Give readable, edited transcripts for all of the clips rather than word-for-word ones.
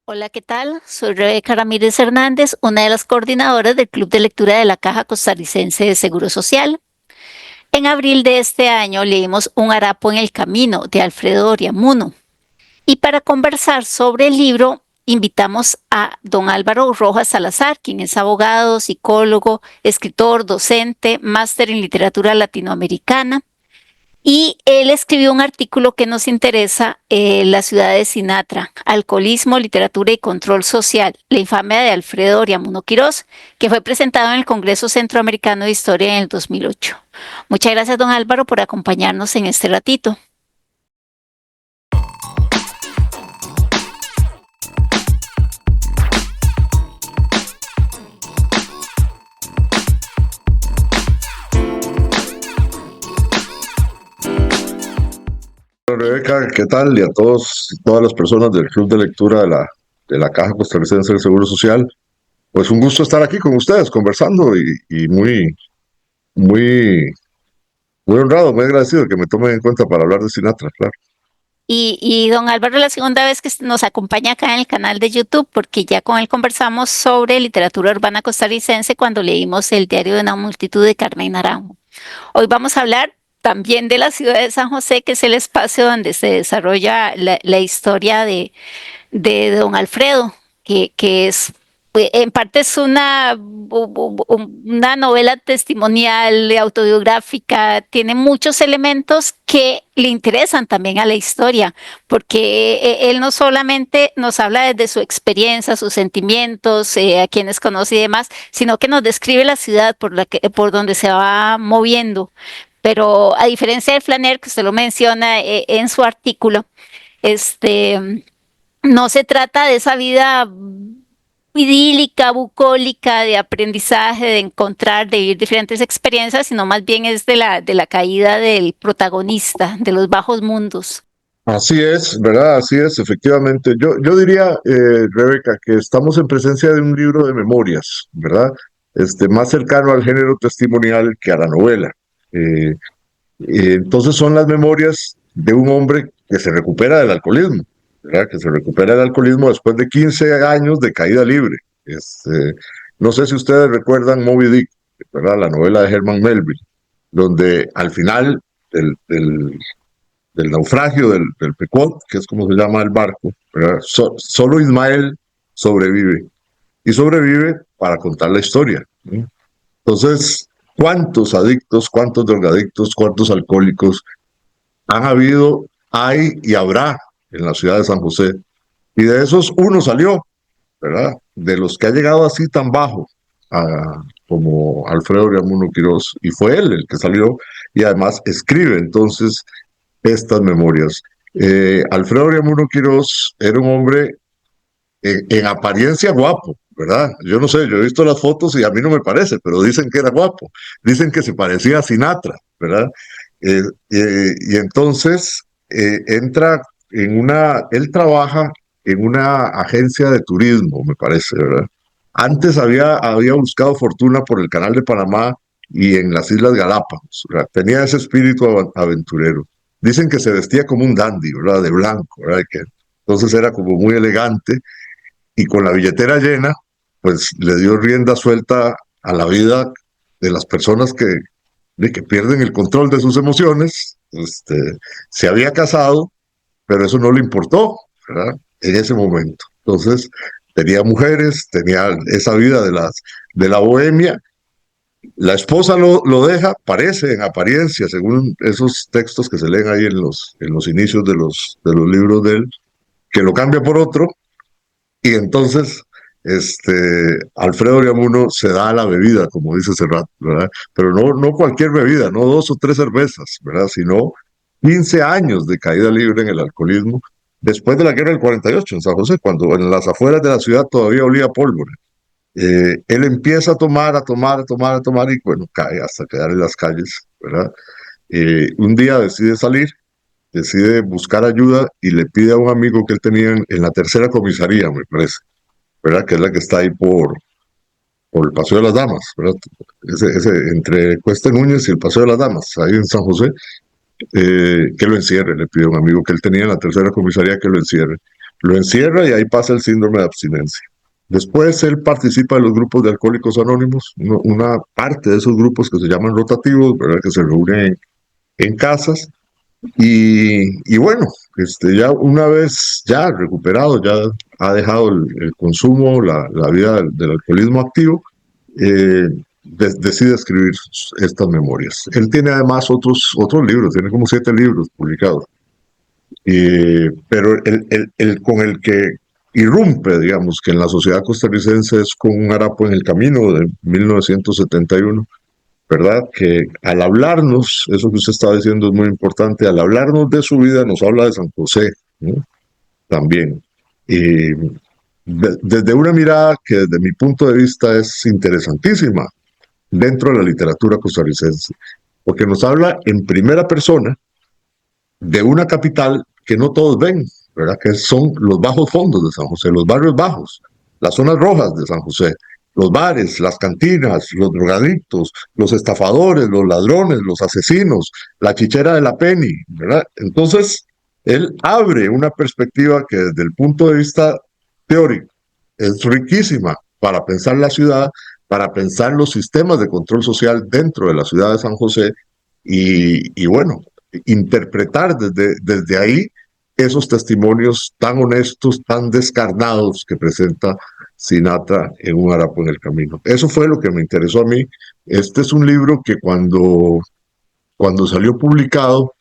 Hola, ¿qué tal? Soy Rebeca Ramírez Hernández, una de las coordinadoras del Club de Lectura de la Caja Costarricense de Seguro Social. En abril de este año leímos Un harapo en el camino de Alfredo Oriamuno. Y para conversar sobre el libro, invitamos a don Álvaro Rojas Salazar, quien es abogado, psicólogo, escritor, docente, máster en literatura latinoamericana, y él escribió un artículo que nos interesa, La ciudad de Sinatra, alcoholismo, literatura y control social, la infamia de Alfredo Oriamuno Quirós, que fue presentado en el Congreso Centroamericano de Historia en el 2008. Muchas gracias, don Álvaro, por acompañarnos en este ratito. Hola, Rebeca, ¿qué tal? Y a todos, todas las personas del Club de Lectura de la Caja Costarricense del Seguro Social. Pues un gusto estar aquí con ustedes conversando y muy, muy honrado, muy agradecido que me tomen en cuenta para hablar de Sinatra, claro. Y don Álvaro, la segunda vez que nos acompaña acá en el canal de YouTube, porque ya con él conversamos sobre literatura urbana costarricense cuando leímos El diario de una multitud de Carmen Naranjo. Hoy vamos a hablar también de la ciudad de San José, que es el espacio donde se desarrolla la historia de don Alfredo, que es, en parte es una novela testimonial, autobiográfica, tiene muchos elementos que le interesan también a la historia, porque él no solamente nos habla desde su experiencia, sus sentimientos, a quienes conoce y demás, sino que nos describe la ciudad por donde se va moviendo. Pero a diferencia de Flaner, que usted lo menciona en su artículo, este, no se trata de esa vida idílica, bucólica, de aprendizaje, de encontrar, de vivir diferentes experiencias, sino más bien es de la caída del protagonista, de los bajos mundos. Así es, ¿verdad? Así es, efectivamente. Yo diría, Rebeca, que estamos en presencia de un libro de memorias, ¿verdad? Más cercano al género testimonial que a la novela. Eh, entonces son las memorias de un hombre que se recupera del alcoholismo, ¿verdad? Que se recupera del alcoholismo después de 15 años de caída libre. No sé si ustedes recuerdan Moby Dick, ¿verdad? La novela de Herman Melville, donde al final del naufragio del Pequod, que es como se llama el barco, ¿verdad? Solo Ismael sobrevive. Y sobrevive para contar la historia, ¿no? Entonces, ¿cuántos adictos, cuántos drogadictos, cuántos alcohólicos han habido, hay y habrá en la ciudad de San José? Y de esos uno salió, ¿verdad? De los que ha llegado así tan bajo, como Alfredo Oriamuno Quirós, y fue él el que salió y además escribe entonces estas memorias. Alfredo Oriamuno Quirós era un hombre en apariencia guapo, ¿verdad? Yo no sé, yo he visto las fotos y a mí no me parece, pero dicen que era guapo, dicen que se parecía a Sinatra, ¿verdad? Y entonces entra él trabaja en una agencia de turismo, me parece, ¿verdad? Antes había buscado fortuna por el Canal de Panamá y en las Islas Galápagos, ¿verdad? Tenía ese espíritu aventurero. Dicen que se vestía como un dandy, ¿verdad? De blanco, ¿verdad? Que entonces era como muy elegante y con la billetera llena, pues le dio rienda suelta a la vida de las personas que pierden el control de sus emociones. Se había casado, pero eso no le importó, ¿verdad? En ese momento. Entonces, tenía mujeres, tenía esa vida de la bohemia. La esposa lo deja, parece en apariencia, según esos textos que se leen ahí en los inicios de los libros de él, que lo cambia por otro, y entonces Alfredo Oriamuno se da a la bebida, como dice Serrat, ¿verdad? Pero no cualquier bebida, no 2 o 3 cervezas, ¿verdad? Sino 15 años de caída libre en el alcoholismo, después de la guerra del 48 en San José, cuando en las afueras de la ciudad todavía olía pólvora. Él empieza a tomar, a tomar, a tomar, a tomar y bueno, cae hasta quedar en las calles, ¿verdad? Un día decide salir, decide buscar ayuda y le pide a un amigo que él tenía en la tercera comisaría, me parece, ¿verdad? Que es la que está ahí por el Paseo de las Damas, ¿verdad? Entre Cuesta Núñez y el Paseo de las Damas, ahí en San José, que lo encierre, le pide a un amigo que él tenía en la tercera comisaría que lo encierre. lo encierra y ahí pasa el síndrome de abstinencia. Después él participa en los grupos de Alcohólicos Anónimos, una parte de esos grupos que se llaman rotativos, ¿verdad? Que se reúnen en casas. Y bueno, ya una vez ya recuperado, ya ha dejado el consumo, la vida del alcoholismo activo, decide escribir estas memorias. Él tiene además otros libros, tiene como 7 libros publicados, pero el con el que irrumpe, digamos, que en la sociedad costarricense es con Un harapo en el camino de 1971, ¿verdad? Que al hablarnos, eso que usted estaba diciendo es muy importante, al hablarnos de su vida nos habla de San José, ¿no? También. Y desde una mirada que desde mi punto de vista es interesantísima dentro de la literatura costarricense, porque nos habla en primera persona de una capital que no todos ven, ¿verdad? Que son los bajos fondos de San José, los barrios bajos, las zonas rojas de San José, los bares, las cantinas, los drogadictos, los estafadores, los ladrones, los asesinos, la chichera de la Penny, ¿verdad? Entonces, él abre una perspectiva que desde el punto de vista teórico es riquísima para pensar la ciudad, para pensar los sistemas de control social dentro de la ciudad de San José y bueno, interpretar desde ahí esos testimonios tan honestos, tan descarnados que presenta Sinatra en Un harapo en el camino. Eso fue lo que me interesó a mí. Este es un libro que cuando salió publicado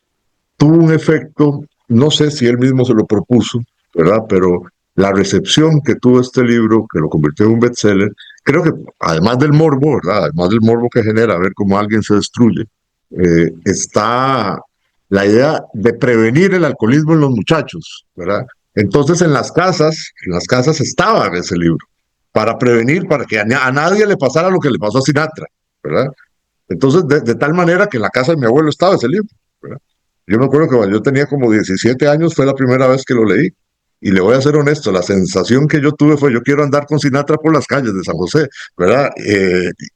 tuvo un efecto, no sé si él mismo se lo propuso, ¿verdad? Pero la recepción que tuvo este libro, que lo convirtió en un bestseller, creo que además del morbo, ¿verdad? Además del morbo que genera ver cómo alguien se destruye, está la idea de prevenir el alcoholismo en los muchachos, ¿verdad? Entonces en las casas estaba ese libro, para prevenir, para que a nadie le pasara lo que le pasó a Sinatra, ¿verdad? Entonces, de tal manera que en la casa de mi abuelo estaba ese libro, ¿verdad? Yo me acuerdo que cuando yo tenía como 17 años fue la primera vez que lo leí. Y le voy a ser honesto, la sensación que yo tuve fue, yo quiero andar con Sinatra por las calles de San José, ¿verdad?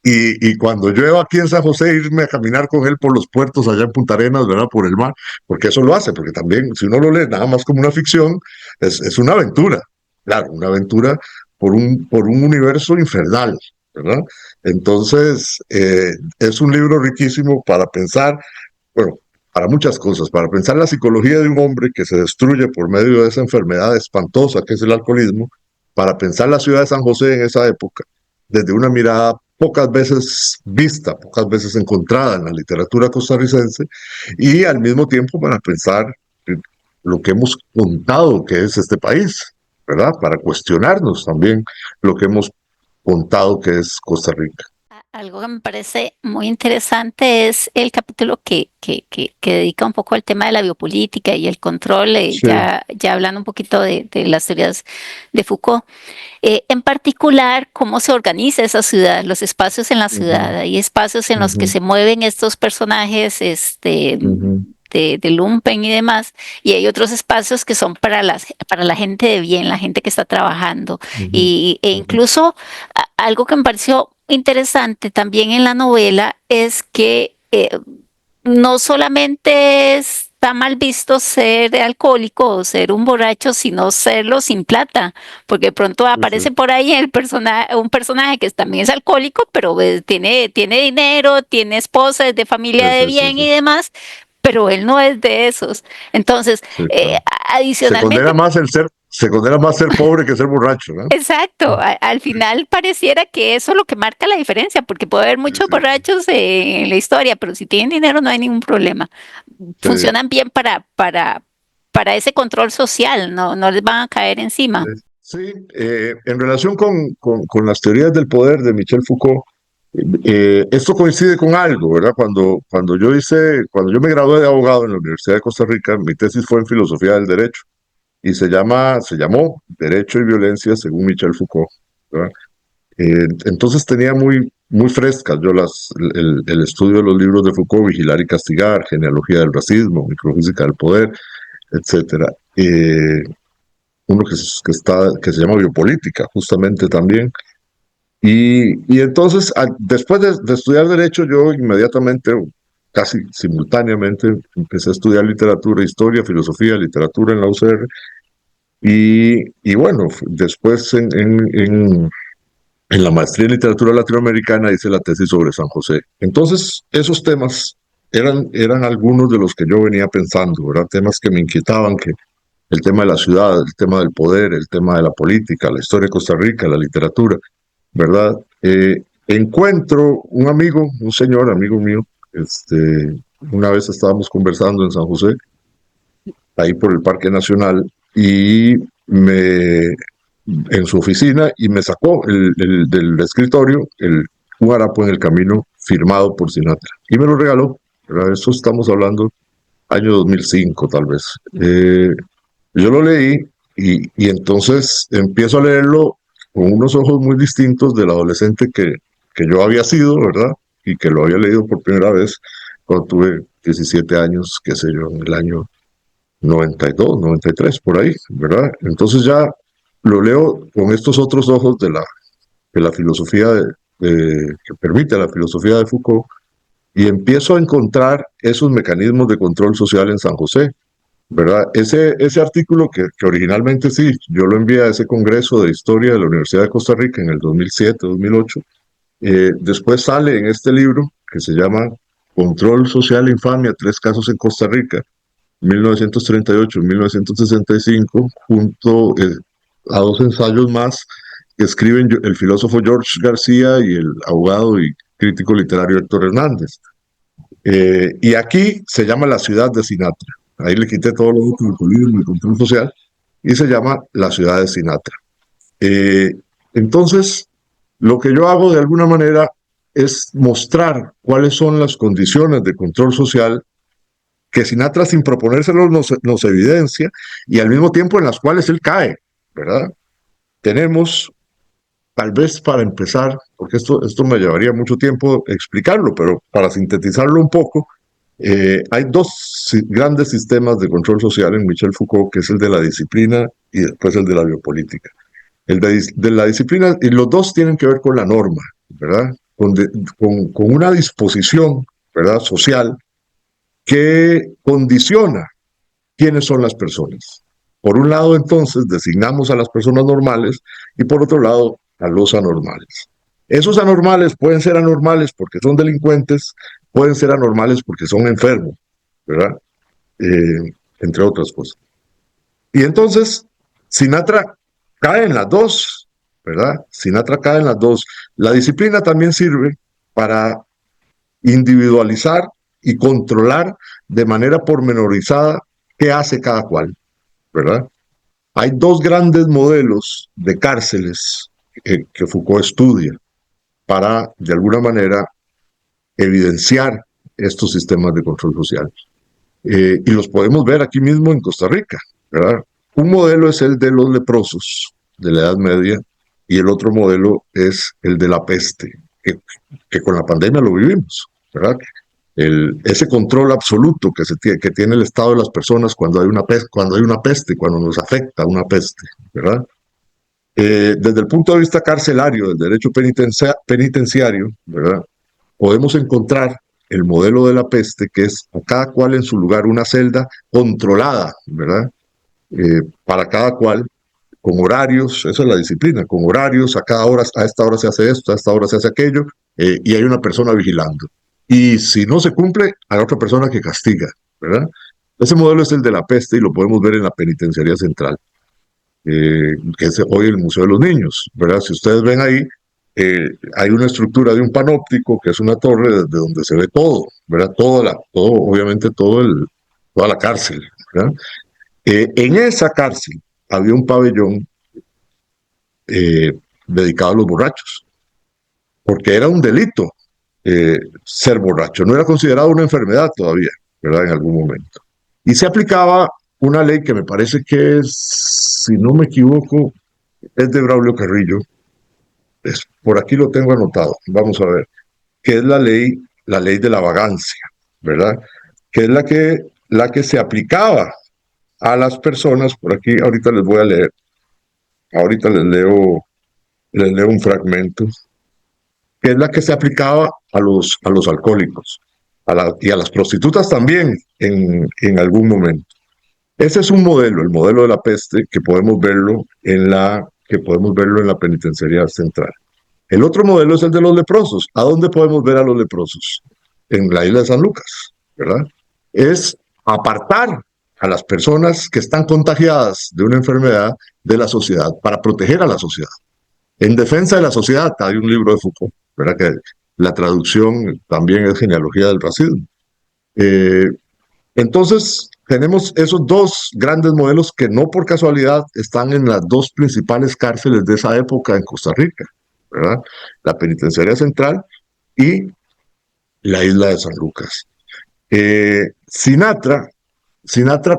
Y cuando llueva aquí en San José, irme a caminar con él por los puertos allá en Punta Arenas, ¿verdad? Por el mar, porque eso lo hace, porque también si uno lo lee nada más como una ficción, es una aventura, claro, una aventura por un universo infernal, ¿verdad? Entonces, es un libro riquísimo para pensar, bueno, para muchas cosas, para pensar la psicología de un hombre que se destruye por medio de esa enfermedad espantosa que es el alcoholismo, para pensar la ciudad de San José en esa época, desde una mirada pocas veces vista, pocas veces encontrada en la literatura costarricense, y al mismo tiempo para pensar lo que hemos contado que es este país, ¿verdad? Para cuestionarnos también lo que hemos contado que es Costa Rica. Algo que me parece muy interesante es el capítulo que dedica un poco al tema de la biopolítica y el control, Sí. ya hablando un poquito de las teorías de Foucault. En particular, cómo se organiza esa ciudad, los espacios en la ciudad. Hay espacios en los que se mueven estos personajes de lumpen y demás, y hay otros espacios que son para la gente de bien, la gente que está trabajando. E incluso algo que me pareció interesante también en la novela es que no solamente está mal visto ser alcohólico o ser un borracho, sino serlo sin plata, porque de pronto aparece por ahí un personaje que también es alcohólico, pero tiene dinero, tiene esposa, es de familia de bien y demás, pero él no es de esos. Entonces, Claro. adicionalmente, Se condena más ser pobre que ser borracho, ¿no? exacto, al final pareciera que eso es lo que marca la diferencia, porque puede haber muchos borrachos en la historia, pero si tienen dinero no hay ningún problema. Funcionan bien para ese control social, no les van a caer encima. Sí, en relación con las teorías del poder de Michel Foucault, esto coincide con algo, ¿verdad? Cuando yo me gradué de abogado en la Universidad de Costa Rica, mi tesis fue en filosofía del derecho y se llamó Derecho y Violencia según Michel Foucault, ¿verdad? Entonces tenía muy frescas yo el estudio de los libros de Foucault, Vigilar y Castigar, Genealogía del Racismo, Microfísica del Poder, etcétera. Uno que se llama Biopolítica, justamente también. Y entonces, después de estudiar Derecho, yo inmediatamente, casi simultáneamente, empecé a estudiar literatura, historia, filosofía, literatura en la UCR, Y bueno, después en la maestría en literatura latinoamericana hice la tesis sobre San José. Entonces, esos temas eran algunos de los que yo venía pensando, ¿verdad? Temas que me inquietaban, que el tema de la ciudad, el tema del poder, el tema de la política, la historia de Costa Rica, la literatura, ¿verdad? Encuentro un amigo, un señor amigo mío, una vez estábamos conversando en San José, ahí por el Parque Nacional, y en su oficina, y me sacó del escritorio un harapo en el camino firmado por Sinatra, y me lo regaló, ¿verdad? Eso estamos hablando año 2005 tal vez. Yo lo leí y entonces empiezo a leerlo con unos ojos muy distintos del adolescente que yo había sido, ¿verdad? Y que lo había leído por primera vez cuando tuve 17 años, qué sé yo, en el año 92, 93, por ahí, ¿verdad? Entonces ya lo leo con estos otros ojos de la filosofía que permite la filosofía de Foucault, y empiezo a encontrar esos mecanismos de control social en San José, ¿verdad? Ese artículo que originalmente sí, yo lo envié a ese congreso de historia de la Universidad de Costa Rica en el 2007, 2008, después sale en este libro que se llama Control Social e Infamia, tres casos en Costa Rica, 1938-1965, junto a dos ensayos más que escriben el filósofo George García y el abogado y crítico literario Héctor Hernández. Y aquí se llama La ciudad de Sinatra. Ahí le quité todo lo otro, el populismo, el control social, y se llama La ciudad de Sinatra. Eh, entonces, lo que yo hago de alguna manera es mostrar cuáles son las condiciones de control social que Sinatra, sin proponérselo, nos evidencia, y al mismo tiempo en las cuales él cae, ¿verdad? Tenemos, tal vez para empezar, porque esto me llevaría mucho tiempo explicarlo, pero para sintetizarlo un poco, hay dos grandes sistemas de control social en Michel Foucault, que es el de la disciplina y después el de la biopolítica. El de la disciplina, y los dos tienen que ver con la norma, ¿verdad? Con una disposición, ¿verdad? Social que condiciona quiénes son las personas. Por un lado, entonces, designamos a las personas normales y por otro lado, a los anormales. Esos anormales pueden ser anormales porque son delincuentes, pueden ser anormales porque son enfermos, ¿verdad? Entre otras cosas. Y entonces, Sinatra cae en las dos, ¿verdad? Sinatra cae en las dos. La disciplina también sirve para individualizar y controlar de manera pormenorizada qué hace cada cual, ¿verdad? Hay dos grandes modelos de cárceles que Foucault estudia para, de alguna manera, evidenciar estos sistemas de control social. Y los podemos ver aquí mismo en Costa Rica, ¿verdad? Un modelo es el de los leprosos de la Edad Media y el otro modelo es el de la peste, que con la pandemia lo vivimos, ¿verdad? Ese control absoluto que tiene el Estado de las personas cuando hay una peste, cuando nos afecta una peste, ¿verdad? Desde el punto de vista carcelario, del derecho penitenciario, ¿verdad? Podemos encontrar el modelo de la peste, que es a cada cual en su lugar una celda controlada, ¿verdad? Para cada cual, con horarios, esa es la disciplina, con horarios, a esta hora se hace esto, a esta hora se hace aquello, y hay una persona vigilando. Y si no se cumple, hay otra persona que castiga, ¿verdad? Ese modelo es el de la peste y lo podemos ver en la penitenciaría central, que es hoy el Museo de los Niños, ¿verdad? Si ustedes ven ahí, hay una estructura de un panóptico, que es una torre desde donde se ve todo, ¿verdad? Obviamente toda la cárcel, ¿verdad? En esa cárcel había un pabellón dedicado a los borrachos, porque era un delito ser borracho, no era considerado una enfermedad todavía, ¿verdad? En algún momento. Y se aplicaba una ley que me parece que es, si no me equivoco, es de Braulio Carrillo. Por aquí lo tengo anotado, vamos a ver, que es la ley de la vagancia, ¿verdad? Que es la que se aplicaba a las personas, por aquí ahorita les voy a leer, ahorita les leo un fragmento, que es la que se aplicaba a los alcohólicos y a las prostitutas también en algún momento. Ese es un modelo, el modelo de la peste, que podemos verlo en la penitenciaría central. El otro modelo es el de los leprosos. ¿A dónde podemos ver a los leprosos? En la isla de San Lucas, ¿verdad? Es apartar a las personas que están contagiadas de una enfermedad de la sociedad para proteger a la sociedad. En defensa de la sociedad, hay un libro de Foucault, ¿verdad? Que la traducción también es Genealogía del Racismo. Eh, entonces, tenemos esos dos grandes modelos que no por casualidad están en las dos principales cárceles de esa época en Costa Rica, ¿verdad? La Penitenciaria Central y la isla de San Lucas. Sinatra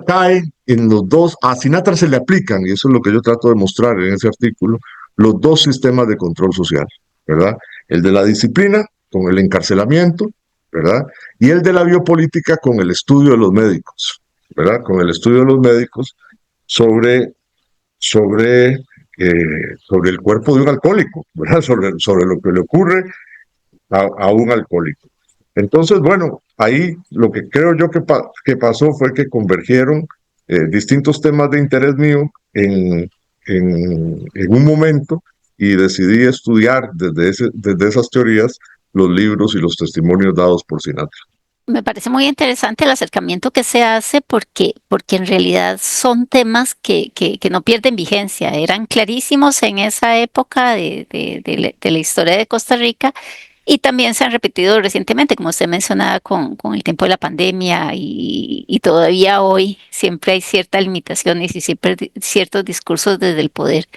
cae en los dos, a Sinatra se le aplican, y eso es lo que yo trato de mostrar en ese artículo, los dos sistemas de control social, ¿verdad? El de la disciplina con el encarcelamiento, ¿verdad? Y el de la biopolítica con el estudio de los médicos, ¿verdad? Con el estudio de los médicos sobre, sobre, sobre el cuerpo de un alcohólico, ¿verdad? Sobre lo que le ocurre a un alcohólico. Entonces, bueno, ahí lo que creo yo que pasó fue que convergieron distintos temas de interés mío en un momento y decidí estudiar desde esas teorías los libros y los testimonios dados por Sinatra. Me parece muy interesante el acercamiento que se hace porque en realidad son temas que no pierden vigencia. Eran clarísimos en esa época de la historia de Costa Rica y también se han repetido recientemente, como usted mencionaba, con el tiempo de la pandemia y todavía hoy siempre hay ciertas limitaciones y siempre ciertos discursos desde el poder.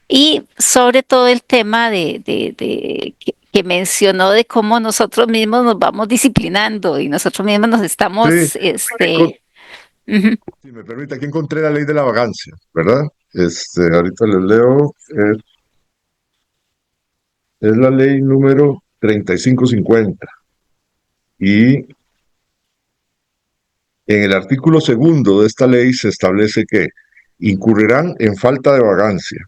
Y sobre todo el tema que mencionó de cómo nosotros mismos nos vamos disciplinando y nosotros mismos nos Sí, estamos, ujú. si me permite, aquí encontré la ley de la vagancia, ¿verdad? Ahorita les leo, es la ley número 3550 y en el artículo segundo de esta ley se establece que incurrirán en falta de vagancia.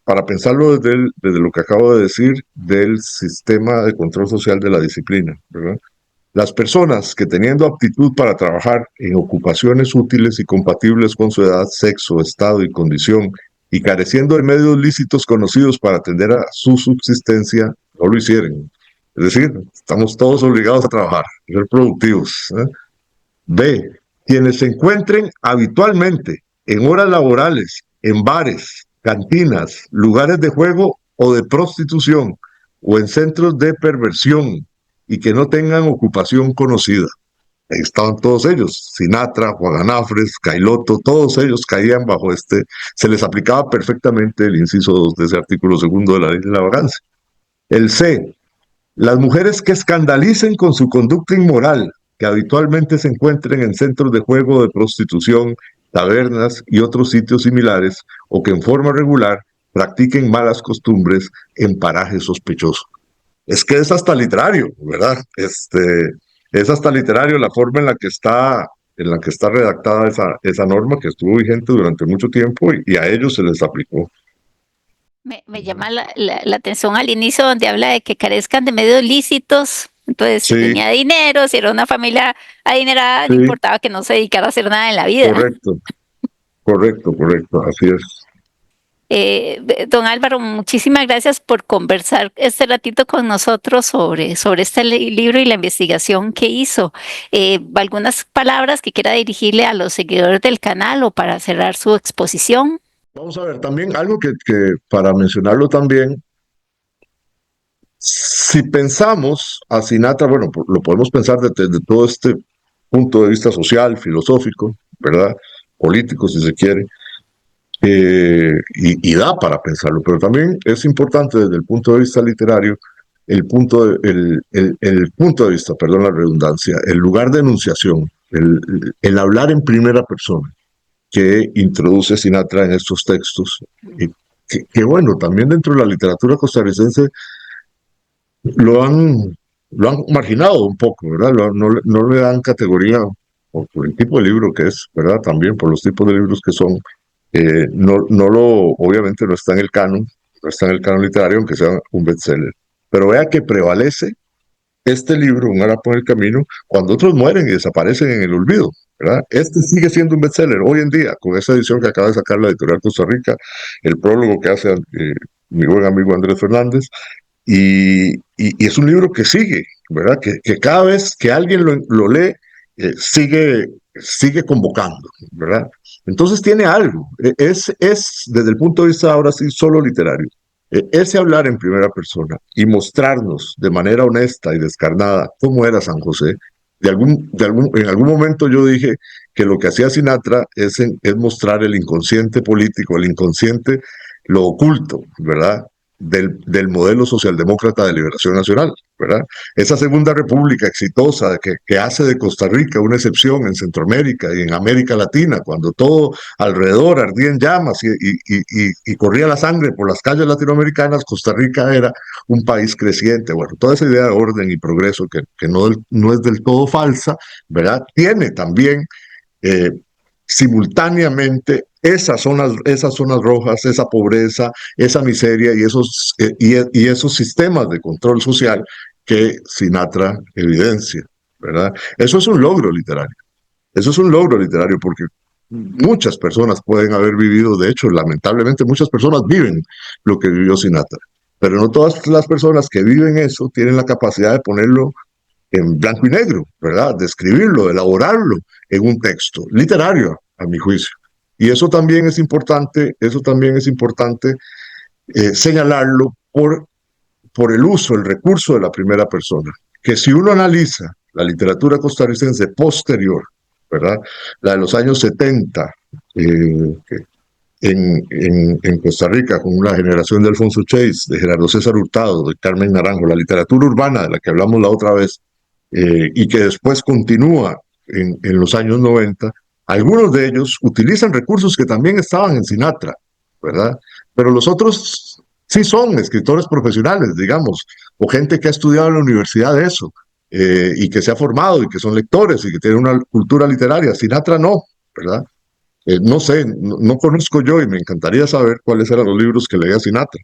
Para pensarlo desde lo que acabo de decir del sistema de control social de la disciplina, ¿verdad? Las personas que teniendo aptitud para trabajar en ocupaciones útiles y compatibles con su edad, sexo, estado y condición, y careciendo de medios lícitos conocidos para atender a su subsistencia, no lo hicieron. Es decir, estamos todos obligados a trabajar, a ser productivos. B. Quienes se encuentren habitualmente en horas laborales, en bares, cantinas, lugares de juego o de prostitución, o en centros de perversión, y que no tengan ocupación conocida. Ahí estaban todos ellos, Sinatra, Juan Anafres, Cailoto, todos ellos caían bajo se les aplicaba perfectamente el inciso 2 de ese artículo segundo de la ley de la vagancia. El C, las mujeres que escandalicen con su conducta inmoral, que habitualmente se encuentren en centros de juego de prostitución, tabernas y otros sitios similares, o que en forma regular practiquen malas costumbres en parajes sospechosos. Es que es hasta literario, ¿verdad? Es hasta literario la forma en la que está redactada esa norma que estuvo vigente durante mucho tiempo y a ellos se les aplicó. Me llama la atención al inicio donde habla de que carezcan de medios lícitos. Entonces, si Sí, tenía dinero, si era una familia adinerada, no sí, importaba que no se dedicara a hacer nada en la vida. correcto, correcto, así es. Don Álvaro, muchísimas gracias por conversar este ratito con nosotros sobre este libro y la investigación que hizo. ¿Algunas palabras que quiera dirigirle a los seguidores del canal o para cerrar su exposición? Vamos a ver, también algo que para mencionarlo también, si pensamos a Sinatra, bueno, lo podemos pensar desde todo este punto de vista social, filosófico, ¿verdad? Político, si se quiere, y da para pensarlo, pero también es importante desde el punto de vista literario, el punto de vista, perdón la redundancia, el lugar de enunciación, el hablar en primera persona que introduce Sinatra en estos textos, y que bueno, también dentro de la literatura costarricense lo han, lo han marginado un poco, ¿verdad? No le dan categoría por el tipo de libro que es, ¿verdad? También por los tipos de libros que son. Obviamente no está en el canon, no está en el canon literario, aunque sea un bestseller. Pero vea que prevalece este libro, Un harapo en el camino, cuando otros mueren y desaparecen en el olvido, ¿verdad? Este sigue siendo un bestseller hoy en día, con esa edición que acaba de sacar la editorial Costa Rica, el prólogo que hace mi buen amigo Andrés Fernández, y es un libro que sigue, ¿verdad? Que cada vez que alguien lo lee, sigue convocando, ¿verdad? Entonces tiene algo, es desde el punto de vista ahora sí solo literario, ese hablar en primera persona y mostrarnos de manera honesta y descarnada cómo era San José. En algún momento yo dije que lo que hacía Sinatra es mostrar el inconsciente político, el inconsciente, lo oculto, ¿verdad? Del modelo socialdemócrata de liberación nacional, ¿verdad? Esa segunda república exitosa que hace de Costa Rica una excepción en Centroamérica y en América Latina, cuando todo alrededor ardía en llamas y corría la sangre por las calles latinoamericanas, Costa Rica era un país creciente. Bueno, toda esa idea de orden y progreso que no es del todo falsa, ¿verdad? Tiene también eh, simultáneamente esas zonas rojas, esa pobreza, esa miseria y esos sistemas de control social que Sinatra evidencia, ¿verdad? Eso es un logro literario. Eso es un logro literario porque muchas personas pueden haber vivido, de hecho, lamentablemente muchas personas viven lo que vivió Sinatra, pero no todas las personas que viven eso tienen la capacidad de ponerlo en blanco y negro, ¿verdad? De escribirlo, de elaborarlo en un texto literario, a mi juicio. Y eso también es importante señalarlo por el uso, el recurso de la primera persona, que si uno analiza la literatura costarricense posterior, ¿verdad? La de los años 70, en Costa Rica, con la generación de Alfonso Chase, de Gerardo César Hurtado, de Carmen Naranjo, la literatura urbana de la que hablamos la otra vez, y que después continúa en los años 90, algunos de ellos utilizan recursos que también estaban en Sinatra, ¿verdad? Pero los otros sí son escritores profesionales, digamos, o gente que ha estudiado en la universidad de eso, y que se ha formado y que son lectores y que tienen una cultura literaria. Sinatra no, ¿verdad? No sé, no conozco yo y me encantaría saber cuáles eran los libros que leía Sinatra.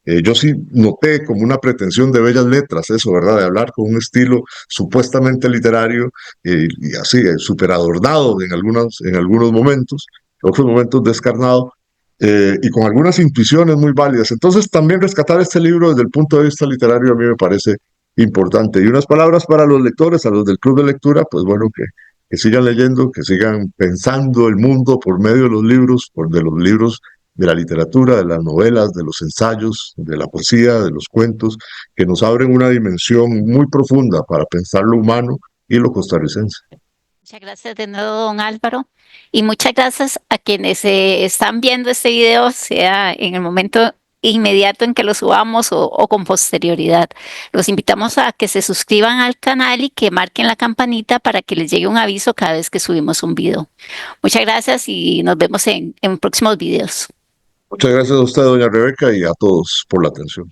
Yo sí noté como una pretensión de bellas letras, eso, ¿verdad? De hablar con un estilo supuestamente literario y así, súper adornado en algunos momentos, en otros momentos descarnado, y con algunas intuiciones muy válidas. Entonces, también rescatar este libro desde el punto de vista literario a mí me parece importante. Y unas palabras para los lectores, a los del club de lectura, pues bueno, que sigan leyendo, que sigan pensando el mundo por medio de los libros de la literatura, de las novelas, de los ensayos, de la poesía, de los cuentos, que nos abren una dimensión muy profunda para pensar lo humano y lo costarricense. Muchas gracias de nuevo, don Álvaro. Y muchas gracias a quienes están viendo este video, sea en el momento inmediato en que lo subamos o con posterioridad. Los invitamos a que se suscriban al canal y que marquen la campanita para que les llegue un aviso cada vez que subimos un video. Muchas gracias y nos vemos en próximos videos. Muchas gracias a usted, doña Rebeca, y a todos por la atención.